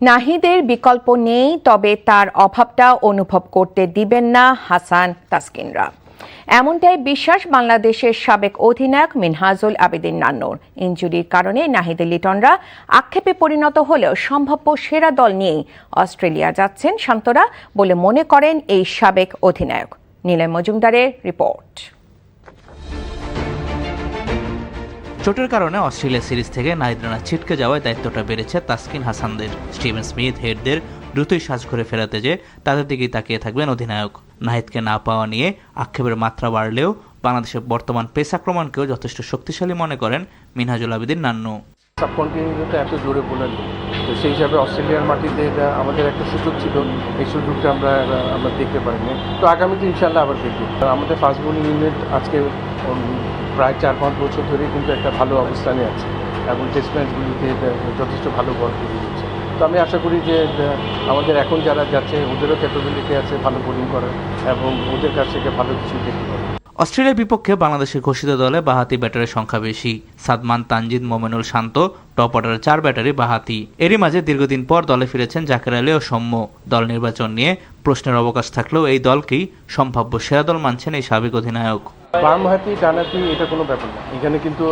নাহিদের বিকল্প নেই, তবে তার অভাবটা অনুভব করতে দিবেন না হাসান তাসকিনরা। এমনটাই বিশ্বাস বাংলাদেশের সাবেক অধিনায়ক মিনহাজুল আবেদীন নান্নুর। ইনজুরির কারণে নাহিদের লিটনরা আক্ষেপে পরিণত হলেও সম্ভাব্য সেরা দল নিয়েই অস্ট্রেলিয়া যাচ্ছেন শান্তরা বলে মনে করেন এই সাবেক অধিনায়ক। নিলয় মজুমদারের রিপোর্ট। চোটের কারণে অস্ট্রেলিয়া সিরিজ থেকে নাহিদ রানা ছিটকে যাওয়ায় দায়িত্বটা বেড়েছে তাসকিন হাসানদের। স্টিভেন স্মিথ হেডদের দ্রুতই সাজঘরে ফেরাতে যে তাদের দিকেই তাকিয়ে থাকবেন অধিনায়ক। নাহিদকে না পাওয়া নিয়ে আক্ষেপের মাত্রা বাড়লেও বাংলাদেশের বর্তমান পেস আক্রমণকেও যথেষ্ট শক্তিশালী মনে করেন মিনহাজুল আবেদীন নান্নু। সাবকন্টিনেন্টে এত জোরে বোলার নেই, তো সেই হিসাবে অস্ট্রেলিয়ার মাটিতে এটা আমাদের একটা সুযোগ ছিল, এই সুযোগটা আমরা দেখতে পারিনি। তো আগামীতে ইনশাল্লাহ আবার দেখব। আমাদের ফাস্ট বোলিং ইউনিট আজকে প্রায় 4-5 বছর ধরে কিন্তু একটা ভালো অবস্থানে আছে এবং টেস্ট ম্যাচগুলিতে যথেষ্ট ভালো বল করে দিচ্ছে। তো আমি আশা করি যে আমাদের এখন যারা যাচ্ছে ওদেরও ক্যাপাবিলিটি আছে ভালো বোলিং করার এবং ওদের কাছ থেকে ভালো কিছু দেখতে পাবে। অস্ট্রেলিয়ার বিপক্ষে বাংলাদেশের ঘোষিত দলে বাঁহাতি ব্যাটারের সংখ্যা বেশি। সাদমান, তানজিদ, মোমেনুল, শান্ত, টপ অর্ডারের 4 ব্যাটারি বাঁহাতি। এরই মাঝে দীর্ঘদিন পর দলে ফিরেছেন জাকের আলী ও সৌম্য। দল নির্বাচন নিয়ে প্রশ্নের অবকাশ থাকলেও এই দলকেই সম্ভাব্য সেরা দল মানছেন এই সাবেক অধিনায়ক। বামহাতি ডানহাতি এটা কোনো ব্যাপার না, এখানে কিন্তু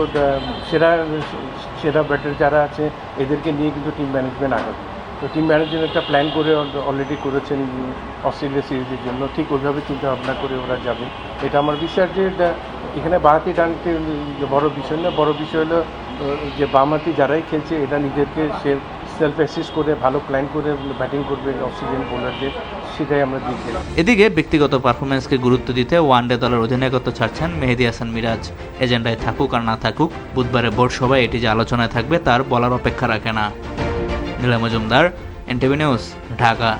সেরা ব্যাটারি যারা আছে এদেরকে নিয়ে কিন্তু টিম ম্যানেজমেন্ট আগাবে। তো টিম ম্যানেজমেন্ট একটা প্ল্যান করে অলরেডি করেছেন অস্ট্রেলিয়া সিরিজের জন্য, ঠিক ওইভাবে চিন্তা ভাবনা করে ওরা যাবে। এটা আমার বিশ্বাস যে এখানে বাঁহাতি ডানহাতি বড় বিষয় না, বড় বিষয় হলো যে বামহাতি যারাই খেলছে এটা নিজেদেরকে সেলফ অ্যাসিস্ট করে ভালো প্ল্যান করে ব্যাটিং করবে অস্ট্রেলিয়ান বোলারদের, সেটাই আমরা দেখি। এদিকে ব্যক্তিগত পারফরমেন্সকে গুরুত্ব দিতে ওয়ানডে দলের অধিনায়কত্ব ছাড়ছেন মেহেদী হাসান মিরাজ। এজেন্ডায় থাকুক আর না থাকুক, বুধবারের বোর্ড সভায় এটি যে আলোচনায় থাকবে তার বলার অপেক্ষা রাখে না। Niloy Majumdar, NTV news, Dhaka.